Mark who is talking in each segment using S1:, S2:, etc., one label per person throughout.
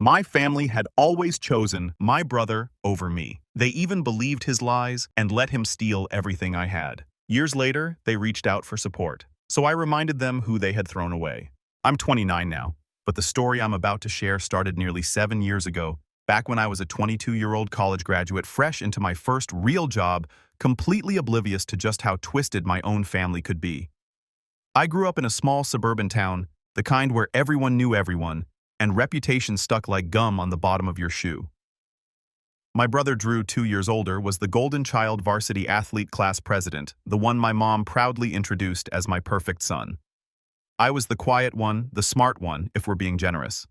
S1: My family had always chosen my brother over me. They even believed his lies and let him steal everything I had. Years later, they reached out for support, so I reminded them who they had thrown away. I'm 29 now, but the story I'm about to share started nearly 7 years ago, back when I was a 22-year-old college graduate fresh into my first real job, completely oblivious to just how twisted my own family could be. I grew up in a small suburban town, the kind where everyone knew everyone, and reputation stuck like gum on the bottom of your shoe. My brother Drew, 2 years older, was the golden child varsity athlete class president, the one my mom proudly introduced as my perfect son. I was the quiet one, the smart one, if we're being generous.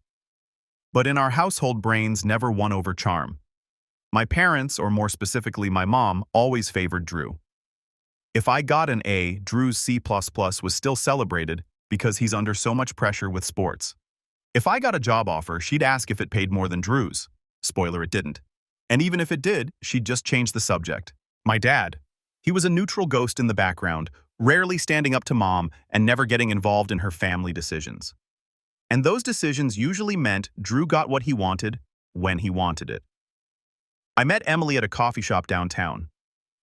S1: But in our household, brains never won over charm. My parents, or more specifically my mom, always favored Drew. If I got an A, Drew's C++ was still celebrated because he's under so much pressure with sports. If I got a job offer, she'd ask if it paid more than Drew's. Spoiler, it didn't. And even if it did, she'd just change the subject. My dad. He was a neutral ghost in the background, rarely standing up to mom and never getting involved in her family decisions. And those decisions usually meant Drew got what he wanted, when he wanted it. I met Emily at a coffee shop downtown.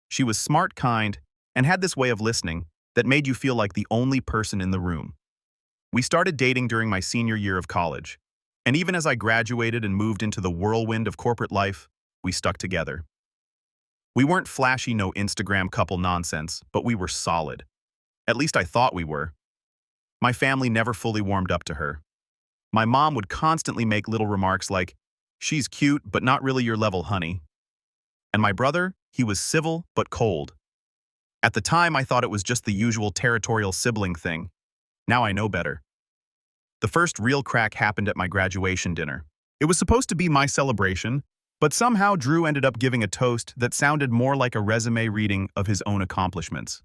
S1: She was smart, kind, and had this way of listening that made you feel like the only person in the room. We started dating during my senior year of college, and even as I graduated and moved into the whirlwind of corporate life, we stuck together. We weren't flashy, no Instagram couple nonsense, but we were solid. At least I thought we were. My family never fully warmed up to her. My mom would constantly make little remarks like, "She's cute, but not really your level, honey." And my brother, he was civil but cold. At the time, I thought it was just the usual territorial sibling thing. Now I know better. The first real crack happened at my graduation dinner. It was supposed to be my celebration, but somehow Drew ended up giving a toast that sounded more like a resume reading of his own accomplishments.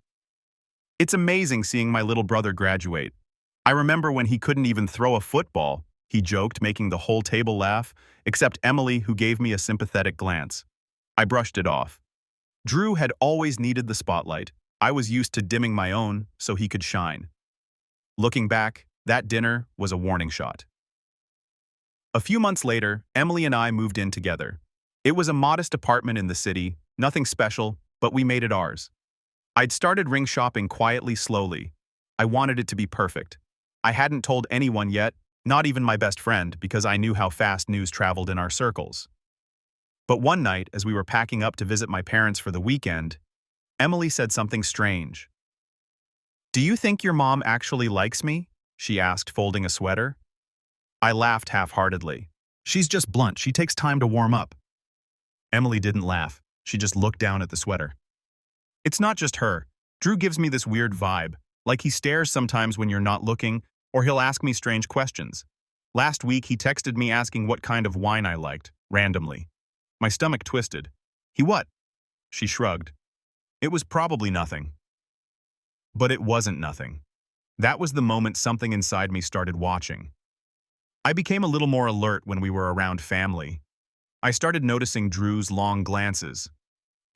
S1: It's amazing seeing my little brother graduate. I remember when he couldn't even throw a football, he joked, making the whole table laugh, except Emily, who gave me a sympathetic glance. I brushed it off. Drew had always needed the spotlight. I was used to dimming my own so he could shine. Looking back, that dinner was a warning shot. A few months later, Emily and I moved in together. It was a modest apartment in the city, nothing special, but we made it ours. I'd started ring shopping quietly, slowly. I wanted it to be perfect. I hadn't told anyone yet, not even my best friend, because I knew how fast news traveled in our circles. But one night, as we were packing up to visit my parents for the weekend, Emily said something strange. "Do you think your mom actually likes me?" she asked, folding a sweater. I laughed half-heartedly. "She's just blunt. She takes time to warm up." Emily didn't laugh. She just looked down at the sweater. "It's not just her. Drew gives me this weird vibe, like he stares sometimes when you're not looking, or he'll ask me strange questions. Last week, he texted me asking what kind of wine I liked, randomly. My stomach twisted. "He what?" She shrugged. "It was probably nothing." But it wasn't nothing. That was the moment something inside me started watching. I became a little more alert when we were around family. I started noticing Drew's long glances,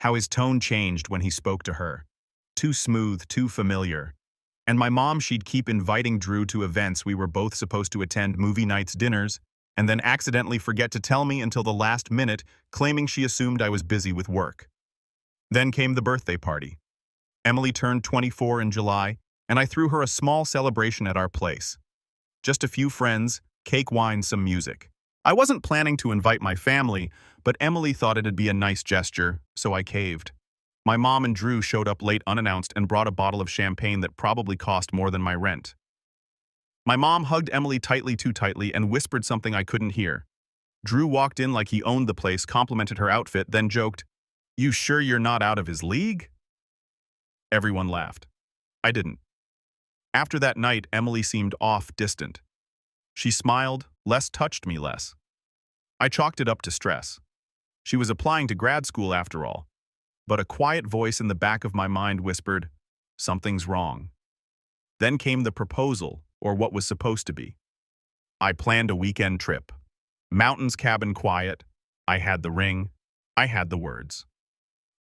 S1: how his tone changed when he spoke to her. Too smooth, too familiar. And my mom, she'd keep inviting Drew to events we were both supposed to attend, movie nights, dinners, and then accidentally forget to tell me until the last minute, claiming she assumed I was busy with work. Then came the birthday party. Emily turned 24 in July, and I threw her a small celebration at our place. Just a few friends, cake, wine, some music. I wasn't planning to invite my family, but Emily thought it'd be a nice gesture, so I caved. My mom and Drew showed up late unannounced and brought a bottle of champagne that probably cost more than my rent. My mom hugged Emily tightly, too tightly, and whispered something I couldn't hear. Drew walked in like he owned the place, complimented her outfit, then joked, "You sure you're not out of his league?" Everyone laughed. I didn't. After that night, Emily seemed off, distant. She smiled, less touched me less. I chalked it up to stress. She was applying to grad school after all. But a quiet voice in the back of my mind whispered, "Something's wrong." Then came the proposal, or what was supposed to be. I planned a weekend trip. Mountains, cabin, quiet. I had the ring. I had the words.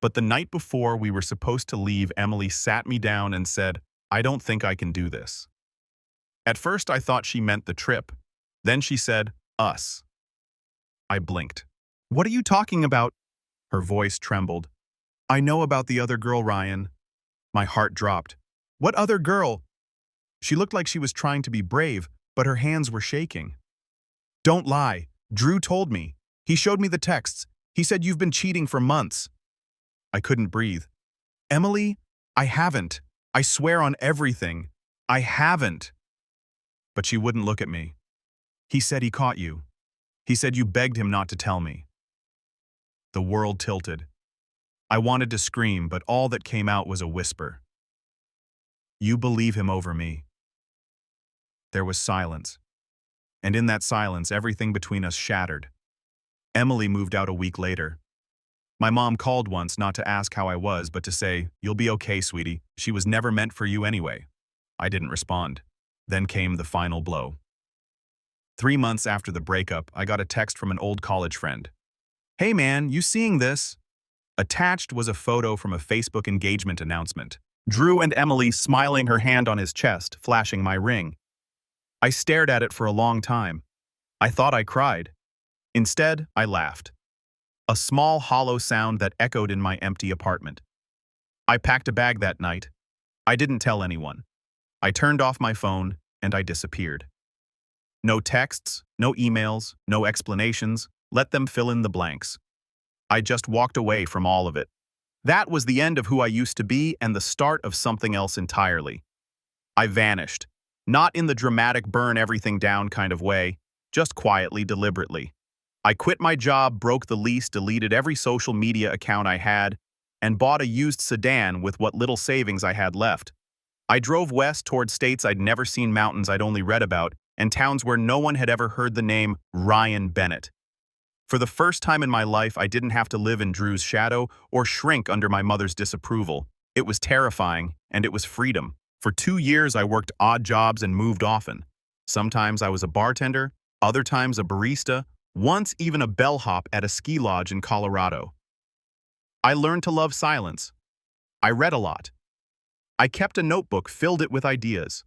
S1: But the night before we were supposed to leave, Emily sat me down and said, "I don't think I can do this." At first I thought she meant the trip. Then she said, "us." I blinked. What are you talking about? Her voice trembled. I know about the other girl, Ryan. My heart dropped. What other girl? She looked like she was trying to be brave, but her hands were shaking. Don't lie. Drew told me. He showed me the texts. He said you've been cheating for months. I couldn't breathe. Emily, I haven't. I swear on everything. I haven't. But she wouldn't look at me. He said he caught you. He said you begged him not to tell me. The world tilted. I wanted to scream, but all that came out was a whisper. You believe him over me. There was silence. And in that silence, everything between us shattered. Emily moved out a week later. My mom called once not to ask how I was, but to say, "You'll be okay, sweetie. She was never meant for you anyway." I didn't respond. Then came the final blow. 3 months after the breakup, I got a text from an old college friend. Hey man, you seeing this? Attached was a photo from a Facebook engagement announcement. Drew and Emily smiling, her hand on his chest, flashing my ring. I stared at it for a long time. I thought I cried. Instead, I laughed. A small, hollow sound that echoed in my empty apartment. I packed a bag that night. I didn't tell anyone. I turned off my phone, and I disappeared. No texts, no emails, no explanations. Let them fill in the blanks. I just walked away from all of it. That was the end of who I used to be and the start of something else entirely. I vanished. Not in the dramatic burn everything down kind of way, just quietly, deliberately. I quit my job, broke the lease, deleted every social media account I had, and bought a used sedan with what little savings I had left. I drove west toward states I'd never seen, mountains I'd only read about, and towns where no one had ever heard the name Ryan Bennett. For the first time in my life, I didn't have to live in Drew's shadow or shrink under my mother's disapproval. It was terrifying, and it was freedom. For 2 years, I worked odd jobs and moved often. Sometimes I was a bartender, other times a barista, once even a bellhop at a ski lodge in Colorado. I learned to love silence. I read a lot. I kept a notebook, filled it with ideas.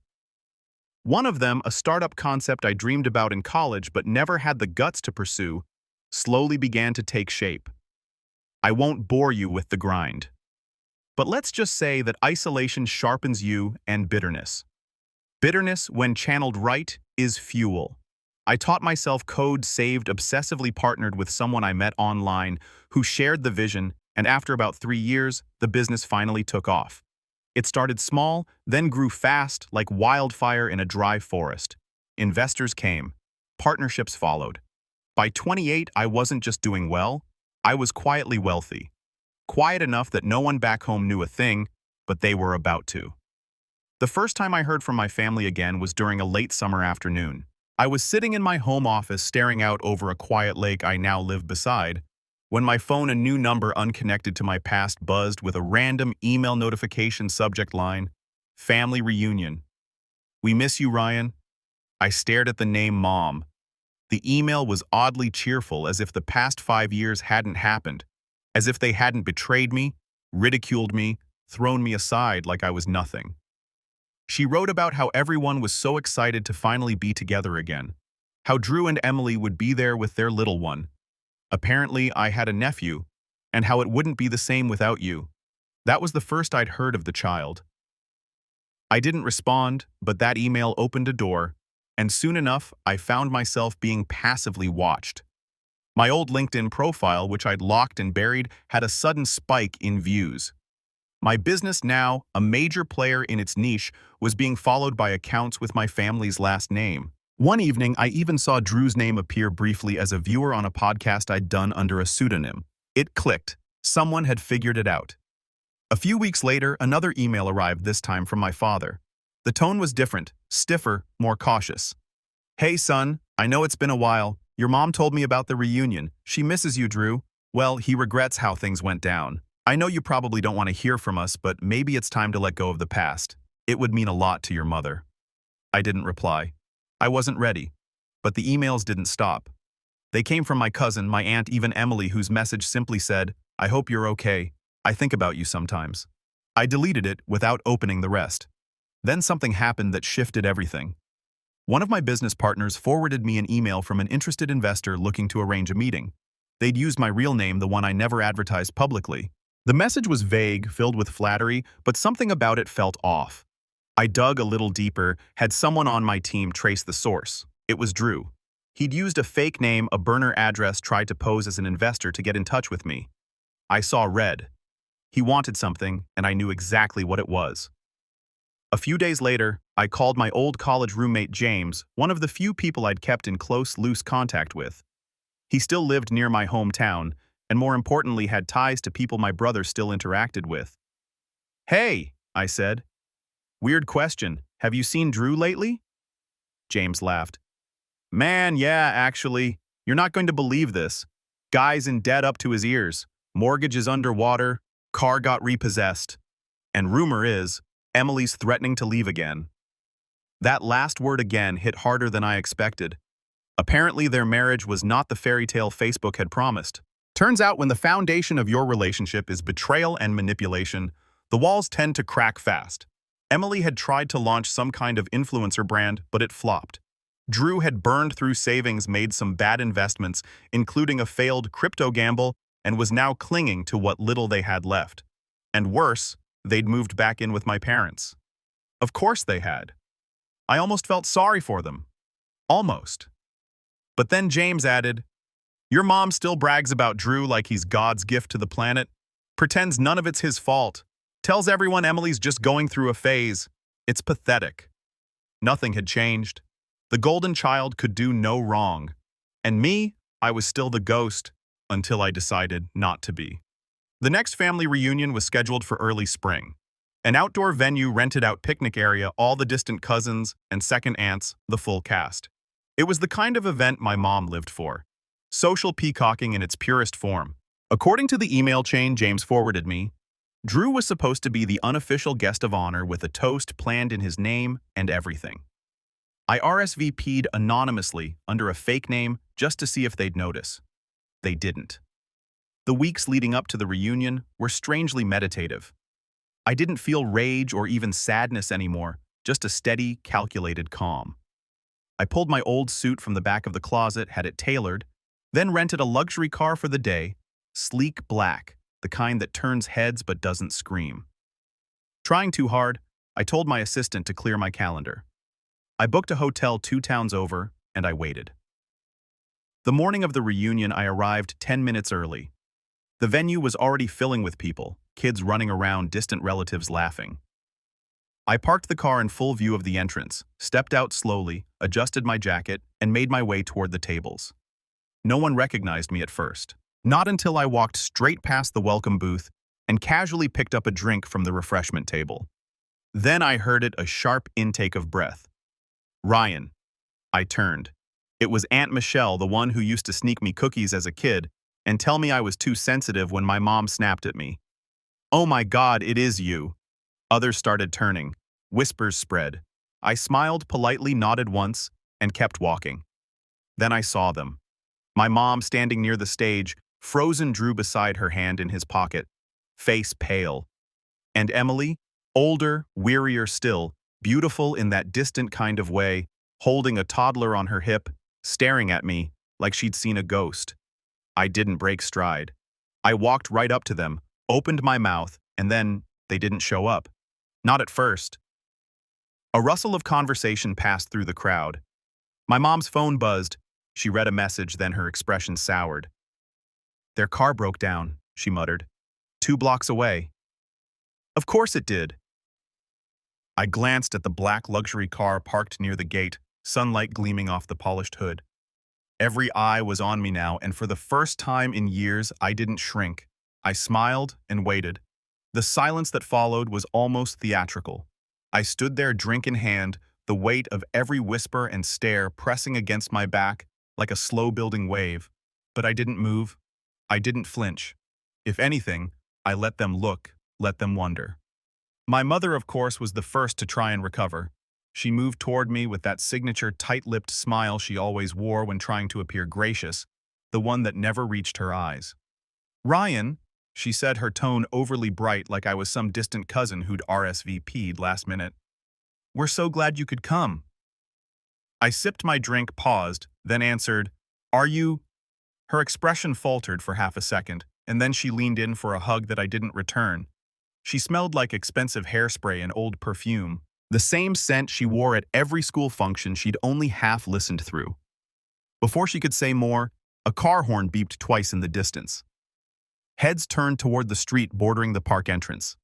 S1: One of them, a startup concept I dreamed about in college but never had the guts to pursue, slowly began to take shape. I won't bore you with the grind. But let's just say that isolation sharpens you and bitterness. Bitterness, when channeled right, is fuel. I taught myself code, saved, obsessively partnered with someone I met online who shared the vision, and after about 3 years, the business finally took off. It started small, then grew fast like wildfire in a dry forest. Investors came. Partnerships followed. By 28, I wasn't just doing well, I was quietly wealthy. Quiet enough that no one back home knew a thing, but they were about to. The first time I heard from my family again was during a late summer afternoon. I was sitting in my home office staring out over a quiet lake I now live beside, when my phone, a new number unconnected to my past, buzzed with a random email notification subject line, "Family Reunion." "We miss you, Ryan." I stared at the name Mom. The email was oddly cheerful, as if the past 5 years hadn't happened, as if they hadn't betrayed me, ridiculed me, thrown me aside like I was nothing. She wrote about how everyone was so excited to finally be together again, how Drew and Emily would be there with their little one. Apparently, I had a nephew, and how it wouldn't be the same without you. That was the first I'd heard of the child. I didn't respond, but that email opened a door, and soon enough, I found myself being passively watched. My old LinkedIn profile, which I'd locked and buried, had a sudden spike in views. My business, now a major player in its niche, was being followed by accounts with my family's last name. One evening, I even saw Drew's name appear briefly as a viewer on a podcast I'd done under a pseudonym. It clicked. Someone had figured it out. A few weeks later, another email arrived, this time from my father. The tone was different, stiffer, more cautious. "Hey, son, I know it's been a while. Your mom told me about the reunion. She misses you, Drew. Well, he regrets how things went down. I know you probably don't want to hear from us, but maybe it's time to let go of the past. It would mean a lot to your mother." I didn't reply. I wasn't ready. But the emails didn't stop. They came from my cousin, my aunt, even Emily, whose message simply said, "I hope you're okay. I think about you sometimes." I deleted it without opening the rest. Then something happened that shifted everything. One of my business partners forwarded me an email from an interested investor looking to arrange a meeting. They'd used my real name, the one I never advertised publicly. The message was vague, filled with flattery, but something about it felt off. I dug a little deeper, had someone on my team trace the source. It was Drew. He'd used a fake name, a burner address, tried to pose as an investor to get in touch with me. I saw red. He wanted something, and I knew exactly what it was. A few days later, I called my old college roommate James, one of the few people I'd kept in close, loose contact with. He still lived near my hometown, and more importantly had ties to people my brother still interacted with. "Hey," I said. "Weird question. Have you seen Drew lately?" James laughed. "Man, yeah, actually. You're not going to believe this. Guy's in debt up to his ears. Mortgage is underwater. Car got repossessed. And rumor is, Emily's threatening to leave again." That last word again hit harder than I expected. Apparently their marriage was not the fairy tale Facebook had promised. Turns out when the foundation of your relationship is betrayal and manipulation, the walls tend to crack fast. Emily had tried to launch some kind of influencer brand, but it flopped. Drew had burned through savings, made some bad investments, including a failed crypto gamble, and was now clinging to what little they had left. And worse, they'd moved back in with my parents. Of course they had. I almost felt sorry for them. Almost. But then James added, "Your mom still brags about Drew like he's God's gift to the planet, pretends none of it's his fault, tells everyone Emily's just going through a phase. It's pathetic." Nothing had changed. The golden child could do no wrong. And me, I was still the ghost, until I decided not to be. The next family reunion was scheduled for early spring. An outdoor venue rented out picnic area, all the distant cousins and second aunts, the full cast. It was the kind of event my mom lived for. Social peacocking in its purest form. According to the email chain James forwarded me, Drew was supposed to be the unofficial guest of honor with a toast planned in his name and everything. I RSVP'd anonymously under a fake name just to see if they'd notice. They didn't. The weeks leading up to the reunion were strangely meditative. I didn't feel rage or even sadness anymore, just a steady, calculated calm. I pulled my old suit from the back of the closet, had it tailored, then rented a luxury car for the day, sleek black, the kind that turns heads but doesn't scream. Trying too hard, I told my assistant to clear my calendar. I booked a hotel 2 towns over, and I waited. The morning of the reunion, I arrived 10 minutes early. The venue was already filling with people, kids running around, distant relatives laughing. I parked the car in full view of the entrance, stepped out slowly, adjusted my jacket, and made my way toward the tables. No one recognized me at first. Not until I walked straight past the welcome booth and casually picked up a drink from the refreshment table. Then I heard a sharp intake of breath. "Ryan." I turned. It was Aunt Michelle, the one who used to sneak me cookies as a kid and tell me I was too sensitive when my mom snapped at me. "Oh my God, it is you." Others started turning. Whispers spread. I smiled politely, nodded once, and kept walking. Then I saw them. My mom standing near the stage, frozen Drew beside her, hand in his pocket, face pale. And Emily, older, wearier still, beautiful in that distant kind of way, holding a toddler on her hip, staring at me like she'd seen a ghost. I didn't break stride. I walked right up to them, opened my mouth, and then they didn't show up. Not at first. A rustle of conversation passed through the crowd. My mom's phone buzzed. She read a message, then her expression soured. "Their car broke down," she muttered. 2 blocks away." Of course it did. I glanced at the black luxury car parked near the gate, sunlight gleaming off the polished hood. Every eye was on me now, and for the first time in years, I didn't shrink. I smiled and waited. The silence that followed was almost theatrical. I stood there, drink in hand, the weight of every whisper and stare pressing against my back like a slow-building wave. But I didn't move. I didn't flinch. If anything, I let them look, let them wonder. My mother, of course, was the first to try and recover. She moved toward me with that signature tight-lipped smile she always wore when trying to appear gracious, the one that never reached her eyes. "Ryan," she said, her tone overly bright like I was some distant cousin who'd RSVP'd last minute. "We're so glad you could come." I sipped my drink, paused, then answered, "Are you?" Her expression faltered for half a second, and then she leaned in for a hug that I didn't return. She smelled like expensive hairspray and old perfume, the same scent she wore at every school function she'd only half listened through. Before she could say more, a car horn beeped twice in the distance. Heads turned toward the street bordering the park entrance.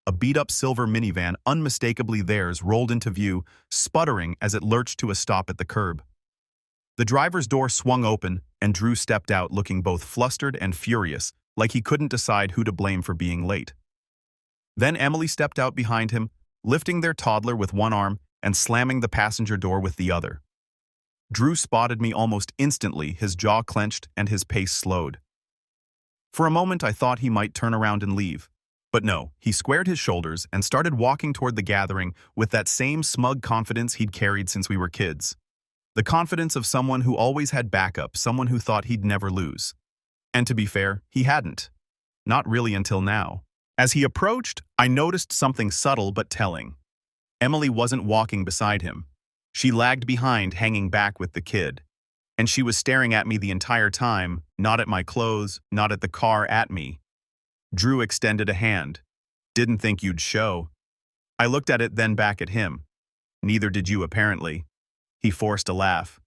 S1: A beat-up silver minivan, unmistakably theirs, rolled into view, sputtering as it lurched to a stop at the curb. The driver's door swung open, and Drew stepped out looking both flustered and furious, like he couldn't decide who to blame for being late. Then Emily stepped out behind him, lifting their toddler with one arm and slamming the passenger door with the other. Drew spotted me almost instantly, his jaw clenched and his pace slowed. For a moment I thought he might turn around and leave. But no, he squared his shoulders and started walking toward the gathering with that same smug confidence he'd carried since we were kids. The confidence of someone who always had backup, someone who thought he'd never lose. And to be fair, he hadn't. Not really until now. As he approached, I noticed something subtle but telling. Emily wasn't walking beside him. She lagged behind, hanging back with the kid. And she was staring at me the entire time, not at my clothes, not at the car, at me. Drew extended a hand. "Didn't think you'd show." I looked at it, then back at him. "Neither did you, apparently." He forced a laugh.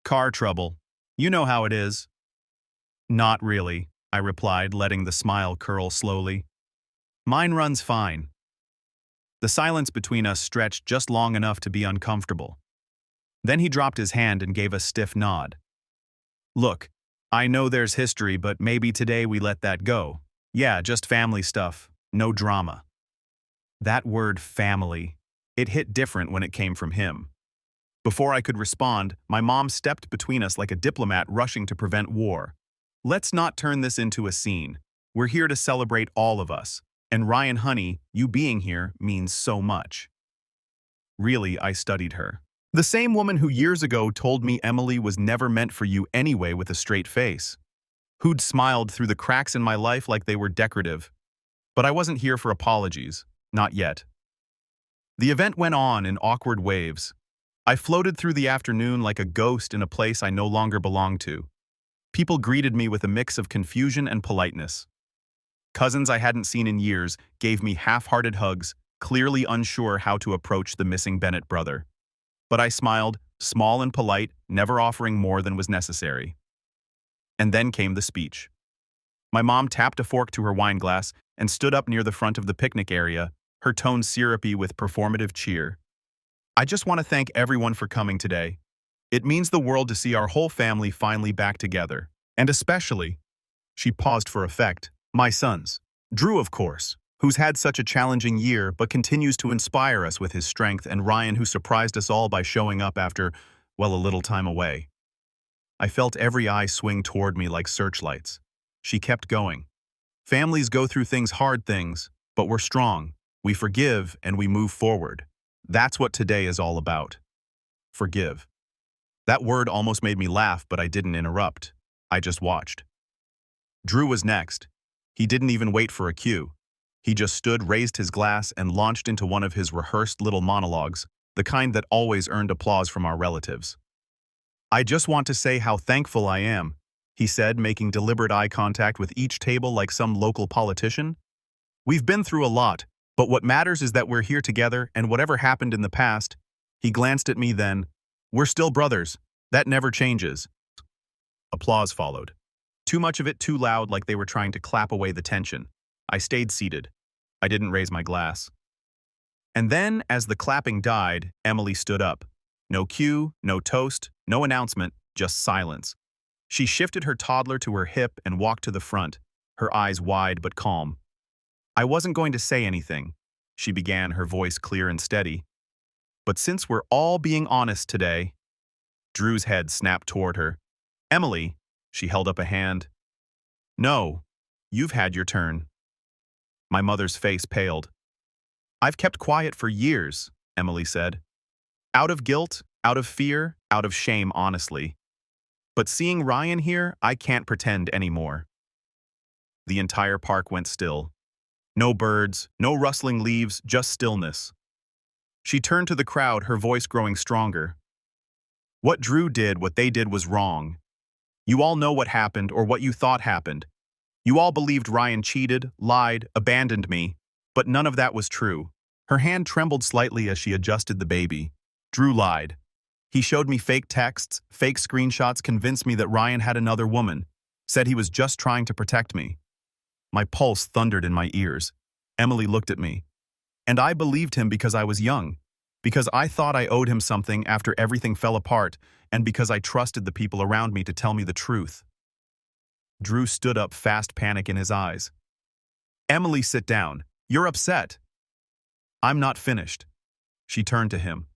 S1: "Car trouble. You know how it is." "Not really," I replied, letting the smile curl slowly. "Mine runs fine." The silence between us stretched just long enough to be uncomfortable. Then he dropped his hand and gave a stiff nod. "Look, I know there's history, but maybe today we let that go. Yeah, just family stuff, no drama." That word, family, it hit different when it came from him. Before I could respond, my mom stepped between us like a diplomat rushing to prevent war. "Let's not turn this into a scene. We're here to celebrate all of us. And Ryan, honey, you being here means so much." Really, I studied her. The same woman who years ago told me Emily was never meant for you anyway with a straight face. Who'd smiled through the cracks in my life like they were decorative. But I wasn't here for apologies. Not yet. The event went on in awkward waves. I floated through the afternoon like a ghost in a place I no longer belonged to. People greeted me with a mix of confusion and politeness. Cousins I hadn't seen in years gave me half-hearted hugs, clearly unsure how to approach the missing Bennett brother. But I smiled, small and polite, never offering more than was necessary. And then came the speech. My mom tapped a fork to her wine glass and stood up near the front of the picnic area, her tone syrupy with performative cheer. "I just want to thank everyone for coming today. It means the world to see our whole family finally back together. And especially," she paused for effect, "my sons. Drew, of course, who's had such a challenging year but continues to inspire us with his strength, and Ryan, who surprised us all by showing up after, well, a little time away." I felt every eye swing toward me like searchlights. She kept going. "Families go through things, hard things, but we're strong. We forgive and we move forward. That's what today is all about." Forgive. That word almost made me laugh, but I didn't interrupt. I just watched. Drew was next. He didn't even wait for a cue. He just stood, raised his glass, and launched into one of his rehearsed little monologues, the kind that always earned applause from our relatives. "I just want to say how thankful I am," he said, making deliberate eye contact with each table like some local politician. "We've been through a lot, but what matters is that we're here together, and whatever happened in the past," he glanced at me then, "we're still brothers. That never changes." Applause followed. Too much of it too loud, like they were trying to clap away the tension. I stayed seated. I didn't raise my glass. And then, as the clapping died, Emily stood up. No cue, no toast, no announcement, just silence. She shifted her toddler to her hip and walked to the front, her eyes wide but calm. "I wasn't going to say anything," she began, her voice clear and steady. "But since we're all being honest today..." Drew's head snapped toward her. "Emily," she held up a hand. "No, you've had your turn." My mother's face paled. "I've kept quiet for years," Emily said. "Out of guilt, out of fear, out of shame, honestly. But seeing Ryan here, I can't pretend anymore." The entire park went still. No birds, no rustling leaves, just stillness. She turned to the crowd, her voice growing stronger. What Drew did, what they did was wrong. You all know what happened or what you thought happened. You all believed Ryan cheated, lied, abandoned me, but none of that was true. Her hand trembled slightly as she adjusted the baby. Drew lied. He showed me fake texts, fake screenshots, convinced me that Ryan had another woman, said he was just trying to protect me. My pulse thundered in my ears. Emily looked at me. And I believed him because I was young, because I thought I owed him something after everything fell apart, and because I trusted the people around me to tell me the truth. Drew stood up, fast panic in his eyes. Emily, sit down. You're upset. I'm not finished. She turned to him.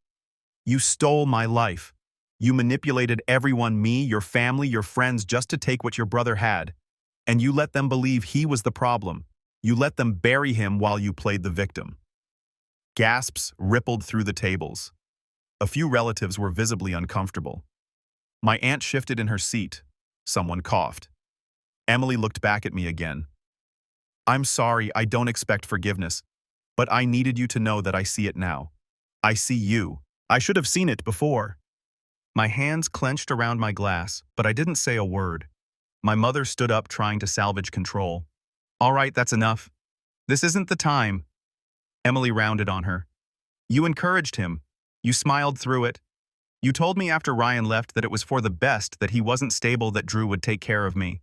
S1: You stole my life. You manipulated everyone, me, your family, your friends, just to take what your brother had. And you let them believe he was the problem. You let them bury him while you played the victim. Gasps rippled through the tables. A few relatives were visibly uncomfortable. My aunt shifted in her seat. Someone coughed. Emily looked back at me again. I'm sorry, I don't expect forgiveness, but I needed you to know that I see it now. I see you. I should have seen it before. My hands clenched around my glass, but I didn't say a word. My mother stood up, trying to salvage control. All right, that's enough. This isn't the time. Emily rounded on her. You encouraged him. You smiled through it. You told me after Ryan left that it was for the best, that he wasn't stable, that Drew would take care of me.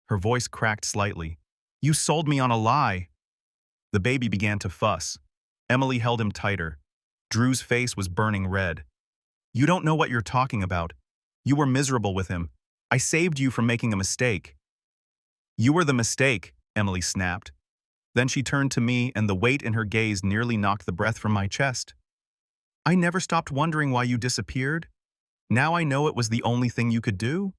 S1: Her voice cracked slightly. You sold me on a lie. The baby began to fuss. Emily held him tighter. Drew's face was burning red. You don't know what you're talking about. You were miserable with him. I saved you from making a mistake. You were the mistake, Emily snapped. Then she turned to me, and the weight in her gaze nearly knocked the breath from my chest. I never stopped wondering why you disappeared. Now I know it was the only thing you could do.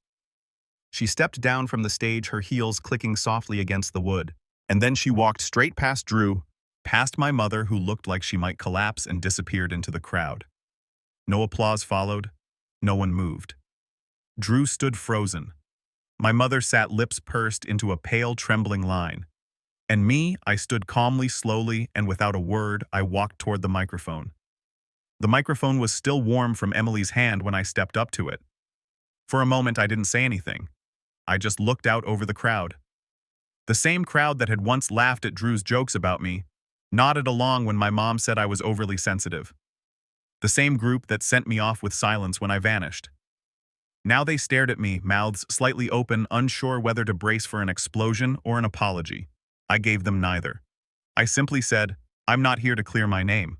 S1: She stepped down from the stage, her heels clicking softly against the wood. And then she walked straight past Drew, past my mother, who looked like she might collapse, and disappeared into the crowd. No applause followed. No one moved. Drew stood frozen. My mother sat, lips pursed into a pale, trembling line. And me, I stood calmly, slowly, and without a word, I walked toward the microphone. The microphone was still warm from Emily's hand when I stepped up to it. For a moment, I didn't say anything. I just looked out over the crowd. The same crowd that had once laughed at Drew's jokes about me, nodded along when my mom said I was overly sensitive. The same group that sent me off with silence when I vanished. Now they stared at me, mouths slightly open, unsure whether to brace for an explosion or an apology. I gave them neither. I simply said, I'm not here to clear my name.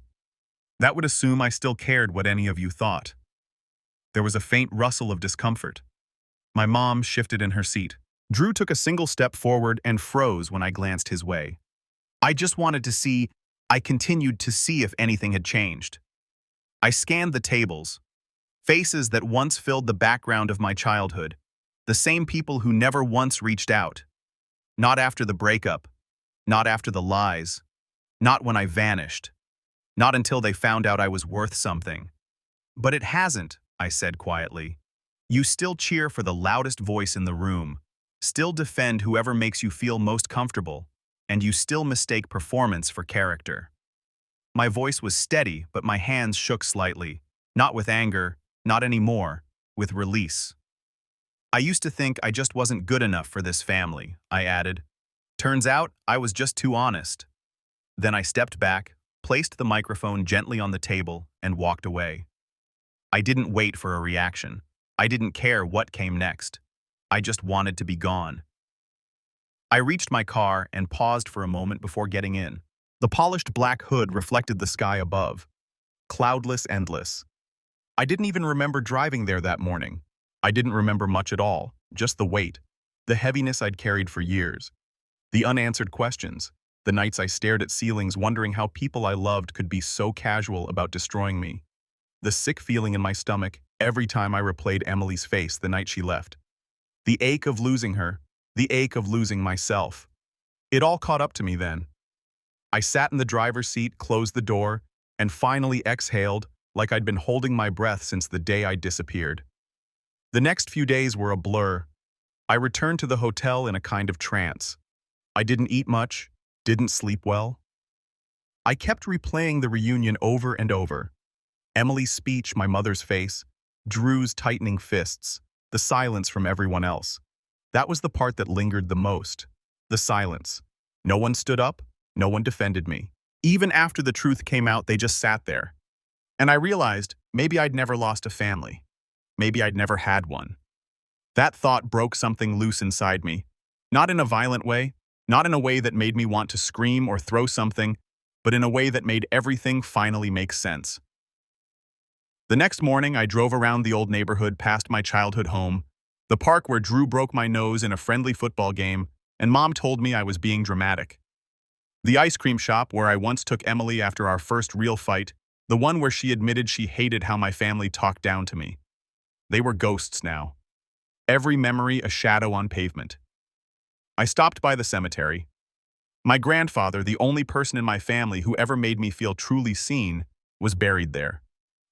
S1: That would assume I still cared what any of you thought. There was a faint rustle of discomfort. My mom shifted in her seat. Drew took a single step forward and froze when I glanced his way. I continued to see if anything had changed. I scanned the tables. Faces that once filled the background of my childhood. The same people who never once reached out. Not after the breakup. Not after the lies. Not when I vanished. Not until they found out I was worth something. But it hasn't, I said quietly. You still cheer for the loudest voice in the room. Still defend whoever makes you feel most comfortable. And you still mistake performance for character. My voice was steady, but my hands shook slightly. Not with anger, not anymore, with release. I used to think I just wasn't good enough for this family, I added. Turns out I was just too honest. Then I stepped back, placed the microphone gently on the table, and walked away. I didn't wait for a reaction. I didn't care what came next. I just wanted to be gone. I reached my car and paused for a moment before getting in. The polished black hood reflected the sky above. Cloudless, endless. I didn't even remember driving there that morning. I didn't remember much at all, just the weight, the heaviness I'd carried for years, the unanswered questions, the nights I stared at ceilings wondering how people I loved could be so casual about destroying me, the sick feeling in my stomach every time I replayed Emily's face the night she left, the ache of losing her, the ache of losing myself. It all caught up to me then. I sat in the driver's seat, closed the door, and finally exhaled like I'd been holding my breath since the day I disappeared. The next few days were a blur. I returned to the hotel in a kind of trance. I didn't eat much, didn't sleep well. I kept replaying the reunion over and over. Emily's speech, my mother's face, Drew's tightening fists, the silence from everyone else. That was the part that lingered the most. The silence. No one stood up, no one defended me. Even after the truth came out, they just sat there. And I realized maybe I'd never lost a family. Maybe I'd never had one. That thought broke something loose inside me. Not in a violent way, not in a way that made me want to scream or throw something, but in a way that made everything finally make sense. The next morning, I drove around the old neighborhood past my childhood home, the park where Drew broke my nose in a friendly football game, and Mom told me I was being dramatic. The ice cream shop where I once took Emily after our first real fight, the one where she admitted she hated how my family talked down to me. They were ghosts now. Every memory a shadow on pavement. I stopped by the cemetery. My grandfather, the only person in my family who ever made me feel truly seen, was buried there.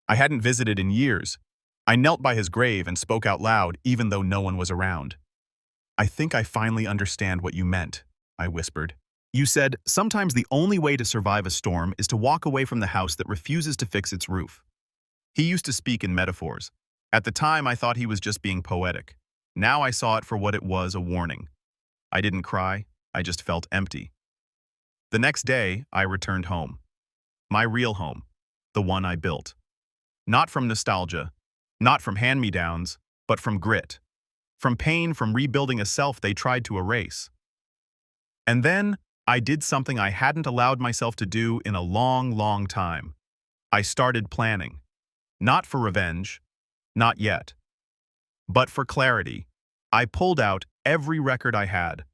S1: I hadn't visited in years. I knelt by his grave and spoke out loud, even though no one was around. "I think I finally understand what you meant," I whispered. "You said, sometimes the only way to survive a storm is to walk away from the house that refuses to fix its roof." He used to speak in metaphors. At the time, I thought he was just being poetic. Now I saw it for what it was, a warning. I didn't cry, I just felt empty. The next day, I returned home. My real home. The one I built. Not from nostalgia, not from hand-me-downs, but from grit. From pain, from rebuilding a self they tried to erase. And then, I did something I hadn't allowed myself to do in a long, long time. I started planning. Not for revenge, not yet. But for clarity. I pulled out every record I had.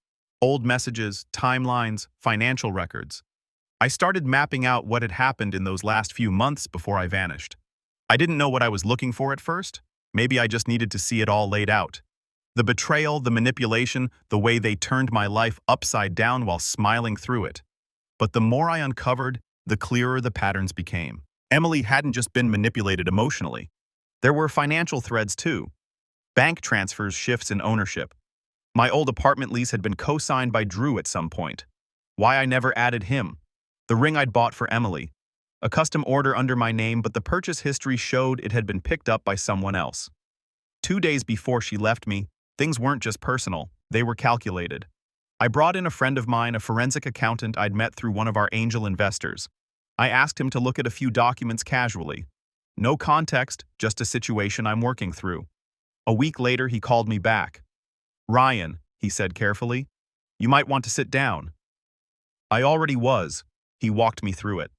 S1: Old messages, timelines, financial records. I started mapping out what had happened in those last few months before I vanished. I didn't know what I was looking for at first. Maybe I just needed to see it all laid out. The betrayal, the manipulation, the way they turned my life upside down while smiling through it. But the more I uncovered, the clearer the patterns became. Emily hadn't just been manipulated emotionally. There were financial threads too. Bank transfers, shifts in ownership. My old apartment lease had been co-signed by Drew at some point. Why I never added him. The ring I'd bought for Emily. A custom order under my name, but the purchase history showed it had been picked up by someone else. 2 days before she left me, things weren't just personal, they were calculated. I brought in a friend of mine, a forensic accountant I'd met through one of our angel investors. I asked him to look at a few documents casually. No context, just a situation I'm working through. A week later, he called me back. "Ryan," he said carefully, "you might want to sit down." I already was. He walked me through it.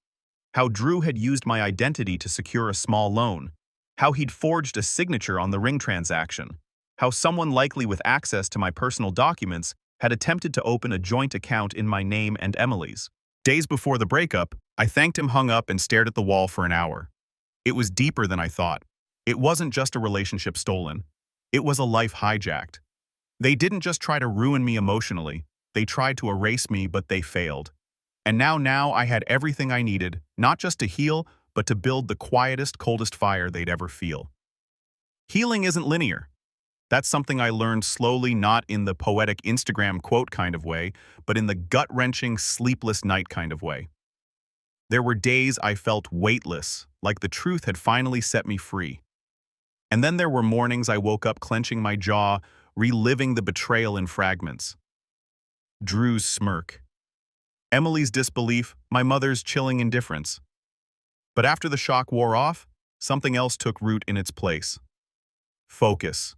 S1: How Drew had used my identity to secure a small loan. How he'd forged a signature on the ring transaction. How someone likely with access to my personal documents had attempted to open a joint account in my name and Emily's. Days before the breakup, I thanked him, hung up, and stared at the wall for an hour. It was deeper than I thought. It wasn't just a relationship stolen. It was a life hijacked. They didn't just try to ruin me emotionally. They tried to erase me, but they failed. And now I had everything I needed, not just to heal, but to build the quietest, coldest fire they'd ever feel. Healing isn't linear. That's something I learned slowly, not in the poetic Instagram quote kind of way, but in the gut-wrenching, sleepless night kind of way. There were days I felt weightless, like the truth had finally set me free. And then there were mornings I woke up clenching my jaw, reliving the betrayal in fragments. Drew's smirk. Emily's disbelief, my mother's chilling indifference. But after the shock wore off, something else took root in its place. Focus.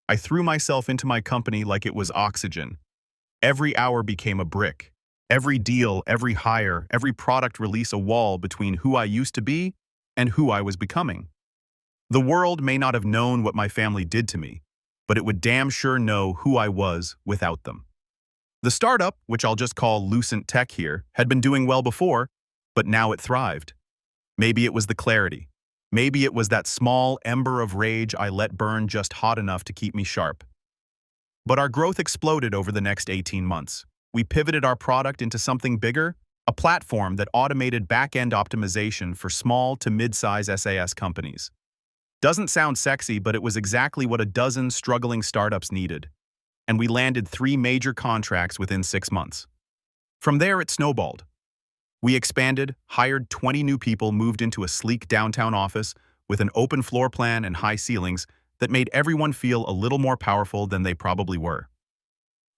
S1: I threw myself into my company like it was oxygen. Every hour became a brick. Every deal, every hire, every product release a wall between who I used to be and who I was becoming. The world may not have known what my family did to me, but it would damn sure know who I was without them. The startup, which I'll just call Lucent Tech here, had been doing well before, but now it thrived. Maybe it was the clarity. Maybe it was that small ember of rage I let burn just hot enough to keep me sharp. But our growth exploded over the next 18 months. We pivoted our product into something bigger, a platform that automated back-end optimization for small to mid-size SaaS companies. Doesn't sound sexy, but it was exactly what a dozen struggling startups needed. And we landed 3 major contracts within 6 months. From there, it snowballed. We expanded, hired 20 new people, moved into a sleek downtown office, with an open floor plan and high ceilings that made everyone feel a little more powerful than they probably were.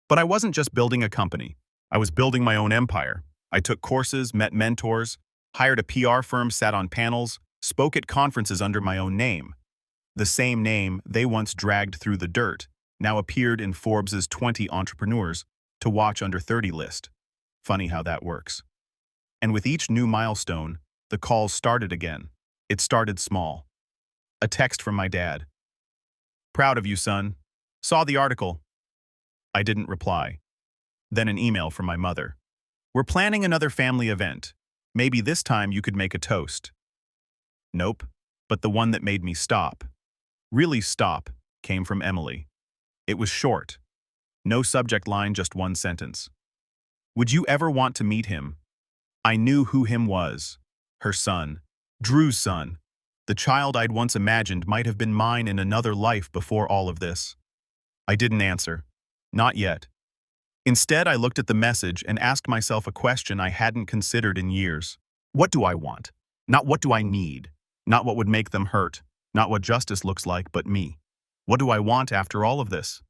S1: But I wasn't just building a company. I was building my own empire. I took courses, met mentors, hired a PR firm, sat on panels, spoke at conferences under my own name. The same name they once dragged through the dirt now appeared in Forbes's 20 entrepreneurs to watch under 30 list. Funny how that works. And with each new milestone, the calls started again. It started small. A text from my dad. "Proud of you, son. Saw the article." I didn't reply. Then an email from my mother. "We're planning another family event. Maybe this time you could make a toast." Nope, but the one that made me stop, really stop, came from Emily. It was short. No subject line, just one sentence. "Would you ever want to meet him?" I knew who him was. Her son. Drew's son. The child I'd once imagined might have been mine in another life before all of this. I didn't answer. Not yet. Instead, I looked at the message and asked myself a question I hadn't considered in years. What do I want? Not what do I need? Not what would make them hurt. Not what justice looks like, but me. What do I want after all of this?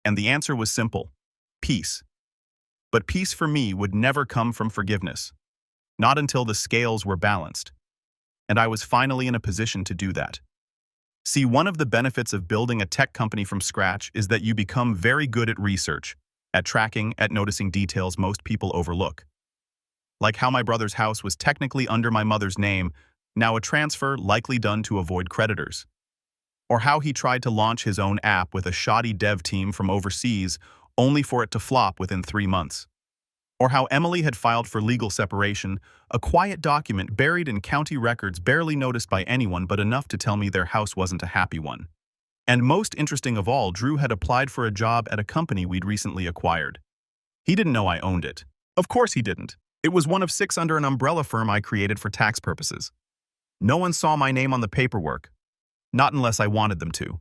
S1: And the answer was simple. Peace. But peace for me would never come from forgiveness. Not until the scales were balanced. And I was finally in a position to do that. See, one of the benefits of building a tech company from scratch is that you become very good at research, at tracking, at noticing details most people overlook. Like how my brother's house was technically under my mother's name, now a transfer likely done to avoid creditors. Or how he tried to launch his own app with a shoddy dev team from overseas, only for it to flop within 3 months. Or how Emily had filed for legal separation, a quiet document buried in county records barely noticed by anyone but enough to tell me their house wasn't a happy one. And most interesting of all, Drew had applied for a job at a company we'd recently acquired. He didn't know I owned it. Of course he didn't. It was one of 6 under an umbrella firm I created for tax purposes. No one saw my name on the paperwork. Not unless I wanted them to.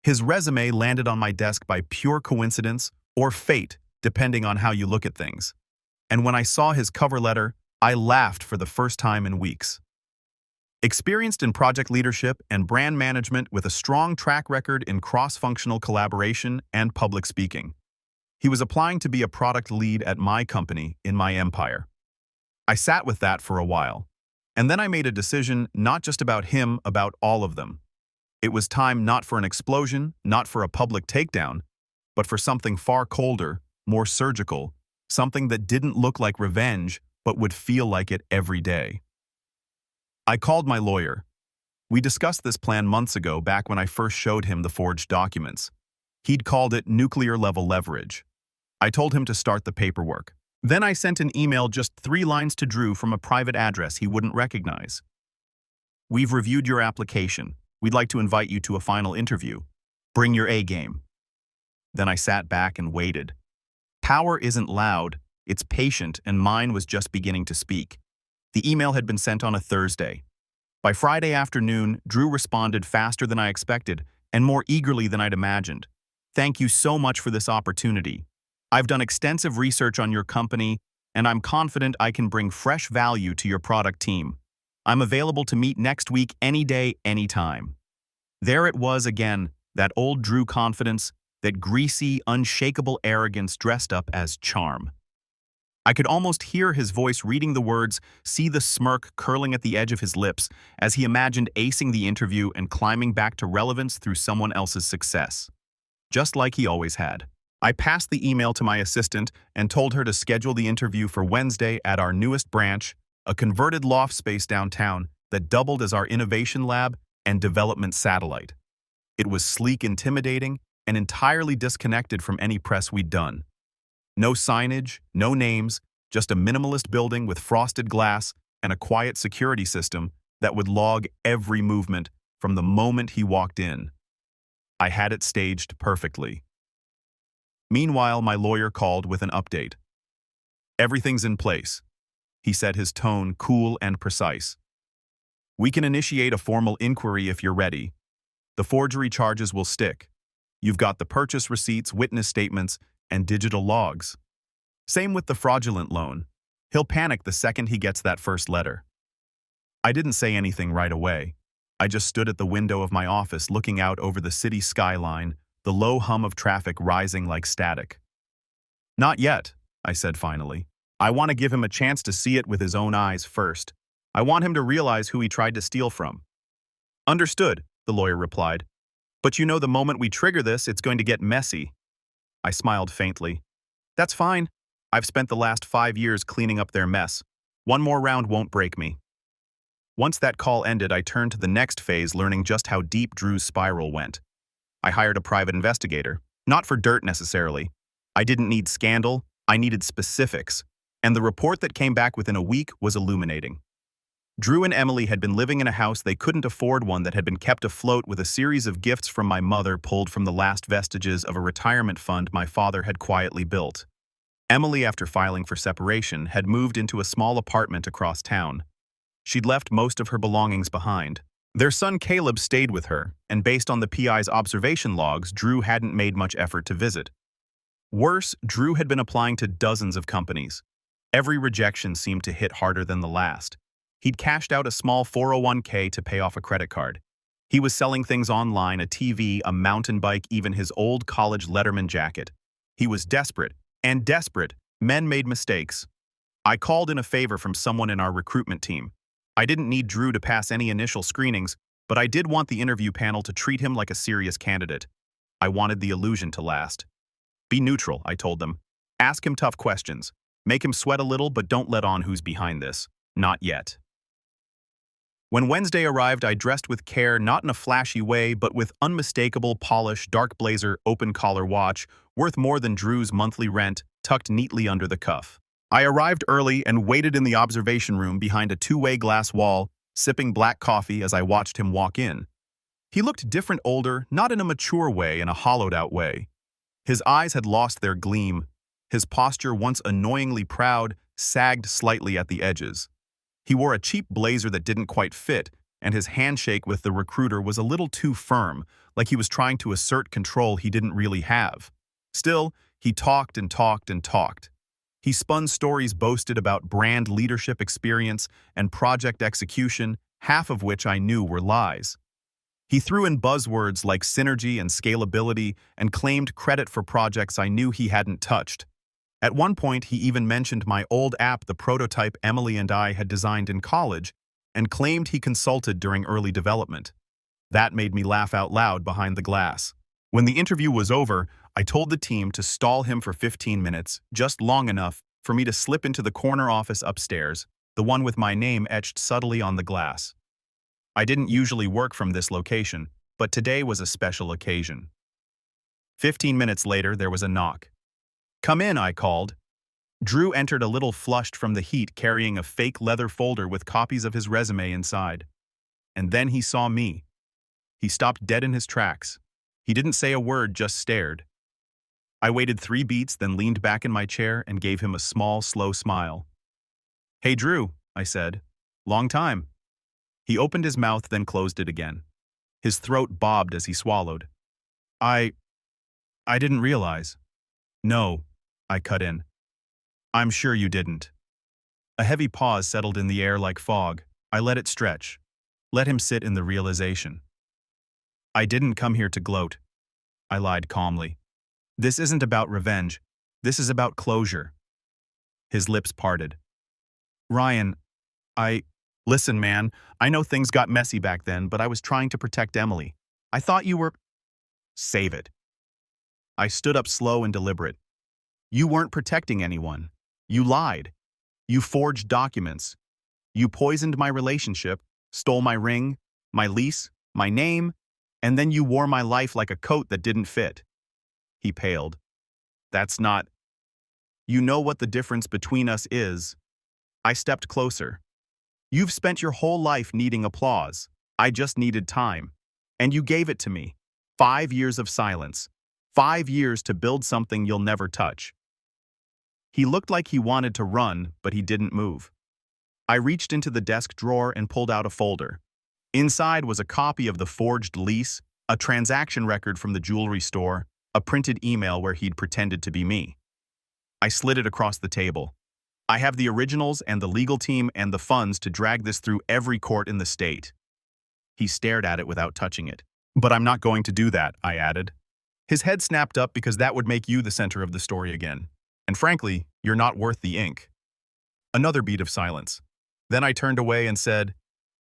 S1: His resume landed on my desk by pure coincidence or fate, depending on how you look at things. And when I saw his cover letter, I laughed for the first time in weeks. Experienced in project leadership and brand management with a strong track record in cross-functional collaboration and public speaking. He was applying to be a product lead at my company in my empire. I sat with that for a while, and then I made a decision not just about him, about all of them. It was time not for an explosion, not for a public takedown, but for something far colder, more surgical, something that didn't look like revenge, but would feel like it every day. I called my lawyer. We discussed this plan months ago, back when I first showed him the forged documents. He'd called it nuclear-level leverage. I told him to start the paperwork. Then I sent an email just 3 lines to Drew from a private address he wouldn't recognize. "We've reviewed your application. We'd like to invite you to a final interview. Bring your A game." Then I sat back and waited. Power isn't loud, it's patient, and mine was just beginning to speak. The email had been sent on a Thursday. By Friday afternoon, Drew responded faster than I expected and more eagerly than I'd imagined. "Thank you so much for this opportunity. I've done extensive research on your company, and I'm confident I can bring fresh value to your product team. I'm available to meet next week any day, anytime." There it was again, that old Drew confidence, that greasy, unshakable arrogance dressed up as charm. I could almost hear his voice reading the words, see the smirk curling at the edge of his lips as he imagined acing the interview and climbing back to relevance through someone else's success. Just like he always had. I passed the email to my assistant and told her to schedule the interview for Wednesday at our newest branch, a converted loft space downtown that doubled as our innovation lab and development satellite. It was sleek, intimidating, and entirely disconnected from any press we'd done. No signage, no names, just a minimalist building with frosted glass and a quiet security system that would log every movement from the moment he walked in. I had it staged perfectly. Meanwhile, my lawyer called with an update. "Everything's in place," he said, his tone cool and precise. "We can initiate a formal inquiry if you're ready. The forgery charges will stick. You've got the purchase receipts, witness statements, and digital logs. Same with the fraudulent loan. He'll panic the second he gets that first letter." I didn't say anything right away. I just stood at the window of my office looking out over the city skyline, the low hum of traffic rising like static. Not yet, I said finally. I want to give him a chance to see it with his own eyes first. I want him to realize who he tried to steal from. Understood, the lawyer replied. But you know the moment we trigger this, it's going to get messy. I smiled faintly. That's fine. I've spent the last 5 years cleaning up their mess. One more round won't break me. Once that call ended, I turned to the next phase, learning just how deep Drew's spiral went. I hired a private investigator, not for dirt necessarily. I didn't need scandal, I needed specifics, and the report that came back within a week was illuminating. Drew and Emily had been living in a house they couldn't afford, one that had been kept afloat with a series of gifts from my mother pulled from the last vestiges of a retirement fund my father had quietly built. Emily, after filing for separation, had moved into a small apartment across town. She'd left most of her belongings behind. Their son Caleb stayed with her, and based on the PI's observation logs, Drew hadn't made much effort to visit. Worse, Drew had been applying to dozens of companies. Every rejection seemed to hit harder than the last. He'd cashed out a small 401k to pay off a credit card. He was selling things online, a TV, a mountain bike, even his old college Letterman jacket. He was desperate, and desperate, men made mistakes. I called in a favor from someone in our recruitment team. I didn't need Drew to pass any initial screenings, but I did want the interview panel to treat him like a serious candidate. I wanted the illusion to last. Be neutral, I told them. Ask him tough questions. Make him sweat a little, but don't let on who's behind this. Not yet. When Wednesday arrived, I dressed with care, not in a flashy way, but with unmistakable polish, dark blazer, open collar watch, worth more than Drew's monthly rent, tucked neatly under the cuff. I arrived early and waited in the observation room behind a two-way glass wall, sipping black coffee as I watched him walk in. He looked different, older, not in a mature way, in a hollowed-out way. His eyes had lost their gleam. His posture, once annoyingly proud, sagged slightly at the edges. He wore a cheap blazer that didn't quite fit, and his handshake with the recruiter was a little too firm, like he was trying to assert control he didn't really have. Still, he talked and talked and talked. He spun stories, boasted about brand leadership experience and project execution, half of which I knew were lies. He threw in buzzwords like synergy and scalability and claimed credit for projects I knew he hadn't touched. At one point, he even mentioned my old app, the prototype Emily and I had designed in college, and claimed he consulted during early development. That made me laugh out loud behind the glass. When the interview was over, I told the team to stall him for 15 minutes, just long enough for me to slip into the corner office upstairs, the one with my name etched subtly on the glass. I didn't usually work from this location, but today was a special occasion. 15 minutes later, there was a knock. "Come in," I called. Drew entered a little flushed from the heat, carrying a fake leather folder with copies of his resume inside. And then he saw me. He stopped dead in his tracks. He didn't say a word, just stared. I waited 3 beats, then leaned back in my chair and gave him a small, slow smile. "Hey, Drew," I said. "Long time." He opened his mouth, then closed it again. His throat bobbed as he swallowed. I didn't realize." "No," I cut in. "I'm sure you didn't." A heavy pause settled in the air like fog. I let it stretch. Let him sit in the realization. "I didn't come here to gloat," I lied calmly. "This isn't about revenge. This is about closure." His lips parted. "Ryan, Listen, man, I know things got messy back then, but I was trying to protect Emily. I thought you were—" "Save it." I stood up slow and deliberate. "You weren't protecting anyone. You lied. You forged documents. You poisoned my relationship, stole my ring, my lease, my name, and then you wore my life like a coat that didn't fit." He paled. "That's not—" "You know what the difference between us is." I stepped closer. "You've spent your whole life needing applause. I just needed time. And you gave it to me. 5 years of silence. 5 years to build something you'll never touch." He looked like he wanted to run, but he didn't move. I reached into the desk drawer and pulled out a folder. Inside was a copy of the forged lease, a transaction record from the jewelry store, a printed email where he'd pretended to be me. I slid it across the table. "I have the originals and the legal team and the funds to drag this through every court in the state." He stared at it without touching it. But I'm not going to do that, I added. His head snapped up because that would make you the center of the story again. And frankly, you're not worth the ink. Another beat of silence. Then I turned away and said,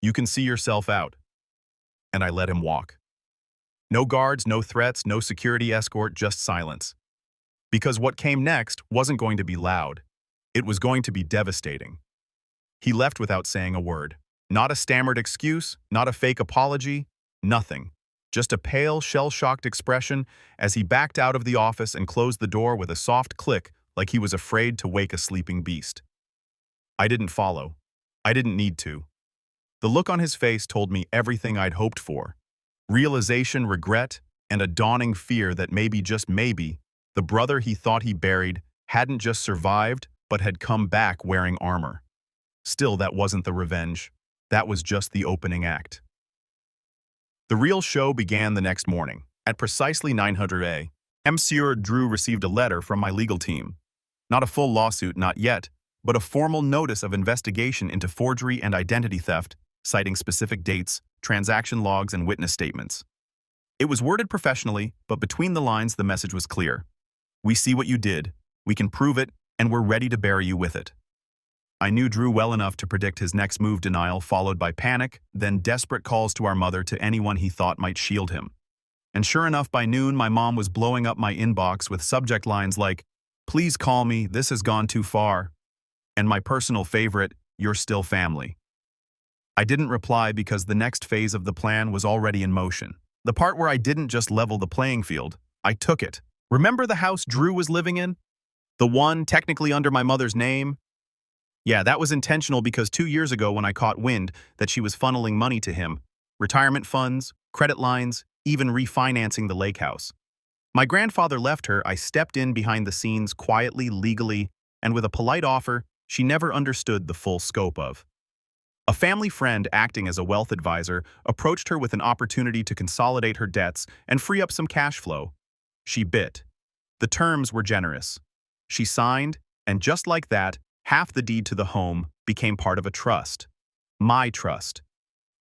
S1: "You can see yourself out." And I let him walk. No guards, no threats, no security escort, just silence. Because what came next wasn't going to be loud. It was going to be devastating. He left without saying a word. Not a stammered excuse, not a fake apology, nothing. Just a pale, shell-shocked expression as he backed out of the office and closed the door with a soft click like he was afraid to wake a sleeping beast. I didn't follow. I didn't need to. The look on his face told me everything I'd hoped for. Realization, regret, and a dawning fear that maybe, just maybe, the brother he thought he buried hadn't just survived, but had come back wearing armor. Still, that wasn't the revenge. That was just the opening act. The real show began the next morning. At precisely 900 a.m., Monsieur Drew received a letter from my legal team. Not a full lawsuit, not yet, but a formal notice of investigation into forgery and identity theft, citing specific dates, transaction logs, and witness statements. It was worded professionally, but between the lines the message was clear. We see what you did, we can prove it, and we're ready to bury you with it. I knew Drew well enough to predict his next move: denial followed by panic, then desperate calls to our mother, to anyone he thought might shield him. And sure enough, by noon my mom was blowing up my inbox with subject lines like, "Please call me, this has gone too far," and my personal favorite, "You're still family." I didn't reply because the next phase of the plan was already in motion. The part where I didn't just level the playing field, I took it. Remember the house Drew was living in? The one technically under my mother's name? Yeah, that was intentional because 2 years ago when I caught wind that she was funneling money to him, retirement funds, credit lines, even refinancing the lake house. My grandfather left her, I stepped in behind the scenes quietly, legally, and with a polite offer she never understood the full scope of. A family friend acting as a wealth advisor approached her with an opportunity to consolidate her debts and free up some cash flow. She bit. The terms were generous. She signed, and just like that, half the deed to the home became part of a trust. My trust.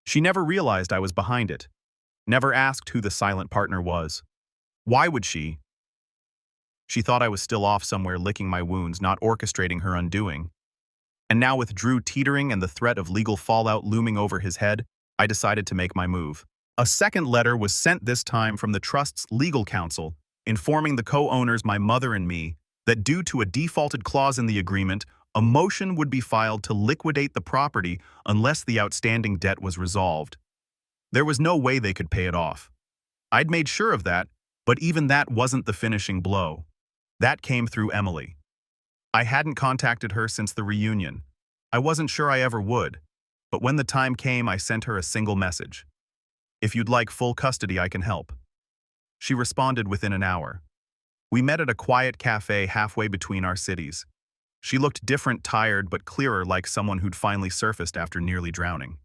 S1: She never realized I was behind it. Never asked who the silent partner was. Why would she? She thought I was still off somewhere licking my wounds, not orchestrating her undoing. And now with Drew teetering and the threat of legal fallout looming over his head, I decided to make my move. A second letter was sent, this time from the trust's legal counsel, informing the co-owners, my mother and me, that due to a defaulted clause in the agreement, a motion would be filed to liquidate the property unless the outstanding debt was resolved. There was no way they could pay it off. I'd made sure of that, but even that wasn't the finishing blow. That came through Emily. I hadn't contacted her since the reunion. I wasn't sure I ever would, but when the time came, I sent her a single message. "If you'd like full custody, I can help." She responded within an hour. We met at a quiet cafe halfway between our cities. She looked different, tired, but clearer, like someone who'd finally surfaced after nearly drowning.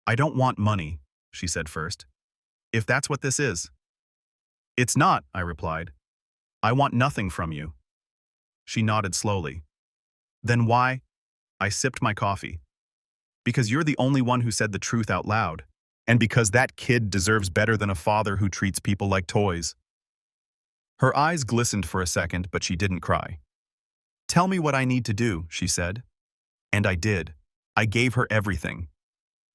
S1: "I don't want money," she said first. "If that's what this is." "It's not," I replied. "I want nothing from you." She nodded slowly. "Then why?" I sipped my coffee. "Because you're the only one who said the truth out loud. And because that kid deserves better than a father who treats people like toys." Her eyes glistened for a second, but she didn't cry. "Tell me what I need to do," she said. And I did. I gave her everything.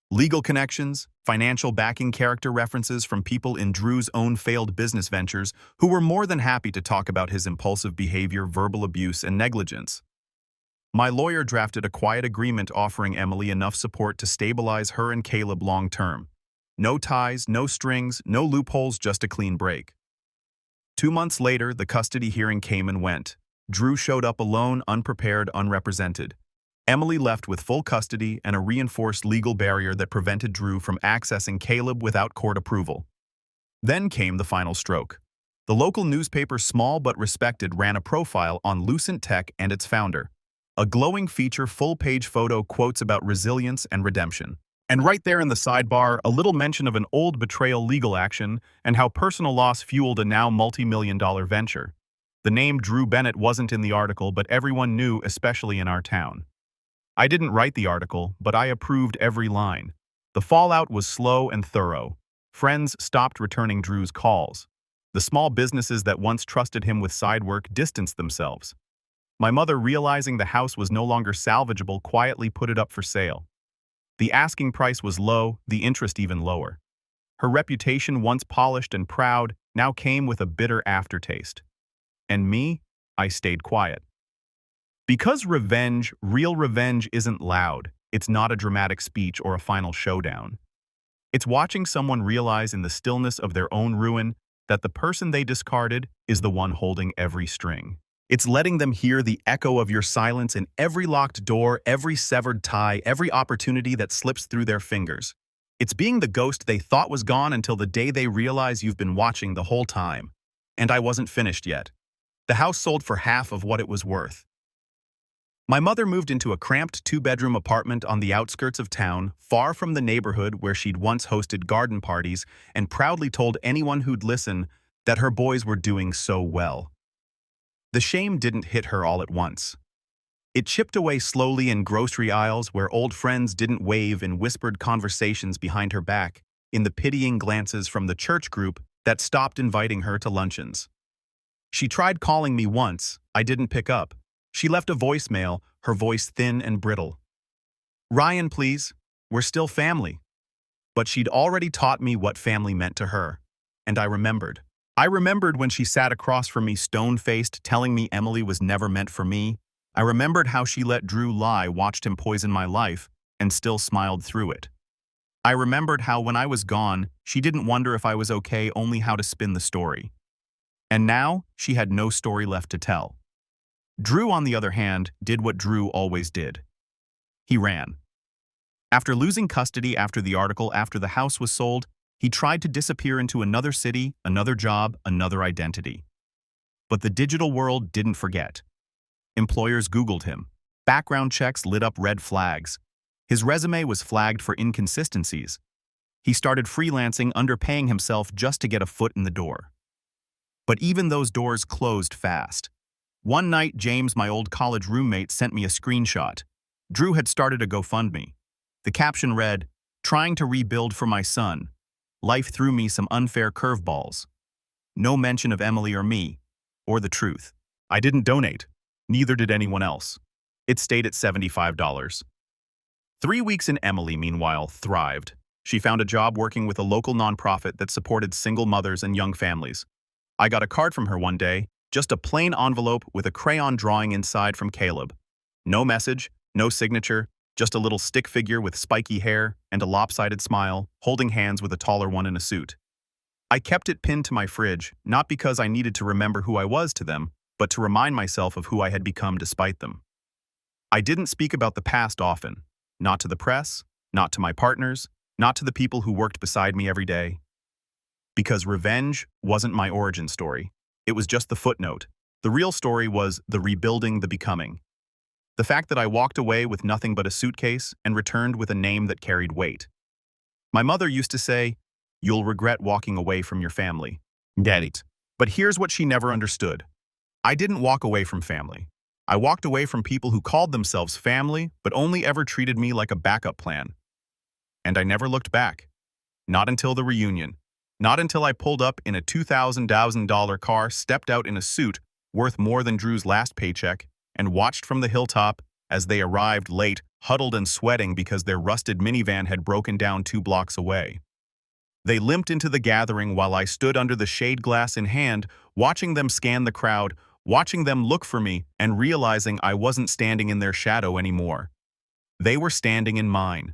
S1: Legal connections, financial backing, character references from people in Drew's own failed business ventures who were more than happy to talk about his impulsive behavior, verbal abuse, and negligence. My lawyer drafted a quiet agreement offering Emily enough support to stabilize her and Caleb long-term. No ties, no strings, no loopholes, just a clean break. 2 months later, the custody hearing came and went. Drew showed up alone, unprepared, unrepresented. Emily left with full custody and a reinforced legal barrier that prevented Drew from accessing Caleb without court approval. Then came the final stroke. The local newspaper, small but respected, ran a profile on Lucent Tech and its founder. A glowing feature, full-page photo, quotes about resilience and redemption. And right there in the sidebar, a little mention of an old betrayal legal action and how personal loss fueled a now multi-million-dollar venture. The name Drew Bennett wasn't in the article, but everyone knew, especially in our town. I didn't write the article, but I approved every line. The fallout was slow and thorough. Friends stopped returning Drew's calls. The small businesses that once trusted him with side work distanced themselves. My mother, realizing the house was no longer salvageable, quietly put it up for sale. The asking price was low, the interest even lower. Her reputation, once polished and proud, now came with a bitter aftertaste. And me, I stayed quiet. Because revenge, real revenge, isn't loud. It's not a dramatic speech or a final showdown. It's watching someone realize in the stillness of their own ruin that the person they discarded is the one holding every string. It's letting them hear the echo of your silence in every locked door, every severed tie, every opportunity that slips through their fingers. It's being the ghost they thought was gone until the day they realize you've been watching the whole time. And I wasn't finished yet. The house sold for half of what it was worth. My mother moved into a cramped two-bedroom apartment on the outskirts of town, far from the neighborhood where she'd once hosted garden parties and proudly told anyone who'd listen that her boys were doing so well. The shame didn't hit her all at once. It chipped away slowly in grocery aisles where old friends didn't wave in whispered conversations behind her back, in the pitying glances from the church group that stopped inviting her to luncheons. She tried calling me once. I didn't pick up. She left a voicemail, her voice thin and brittle. "Ryan, please. We're still family." But she'd already taught me what family meant to her. And I remembered. I remembered when she sat across from me stone-faced, telling me Emily was never meant for me. I remembered how she let Drew lie, watched him poison my life, and still smiled through it. I remembered how when I was gone, she didn't wonder if I was okay, only how to spin the story. And now, she had no story left to tell. Drew, on the other hand, did what Drew always did. He ran. After losing custody after the article, after the house was sold, he tried to disappear into another city, another job, another identity. But the digital world didn't forget. Employers Googled him. Background checks lit up red flags. His resume was flagged for inconsistencies. He started freelancing, underpaying himself just to get a foot in the door. But even those doors closed fast. One night, James, my old college roommate, sent me a screenshot. Drew had started a GoFundMe. The caption read, "Trying to rebuild for my son. Life threw me some unfair curveballs." No mention of Emily or me, or the truth. I didn't donate. Neither did anyone else. It stayed at $75. 3 weeks in, Emily, meanwhile, thrived. She found a job working with a local nonprofit that supported single mothers and young families. I got a card from her one day, just a plain envelope with a crayon drawing inside from Caleb. No message, no signature, just a little stick figure with spiky hair and a lopsided smile, holding hands with a taller one in a suit. I kept it pinned to my fridge, not because I needed to remember who I was to them, but to remind myself of who I had become despite them. I didn't speak about the past often, not to the press, not to my partners, not to the people who worked beside me every day. Because revenge wasn't my origin story. It was just the footnote. The real story was the rebuilding, the becoming. The fact that I walked away with nothing but a suitcase and returned with a name that carried weight. My mother used to say, "You'll regret walking away from your family." Daddy. But here's what she never understood. I didn't walk away from family. I walked away from people who called themselves family, but only ever treated me like a backup plan. And I never looked back. Not until the reunion. Not until I pulled up in a $2,000 car, stepped out in a suit worth more than Drew's last paycheck, and watched from the hilltop as they arrived late, huddled and sweating because their rusted minivan had broken down 2 blocks away. They limped into the gathering while I stood under the shade glass in hand, watching them scan the crowd, watching them look for me, and realizing I wasn't standing in their shadow anymore. They were standing in mine.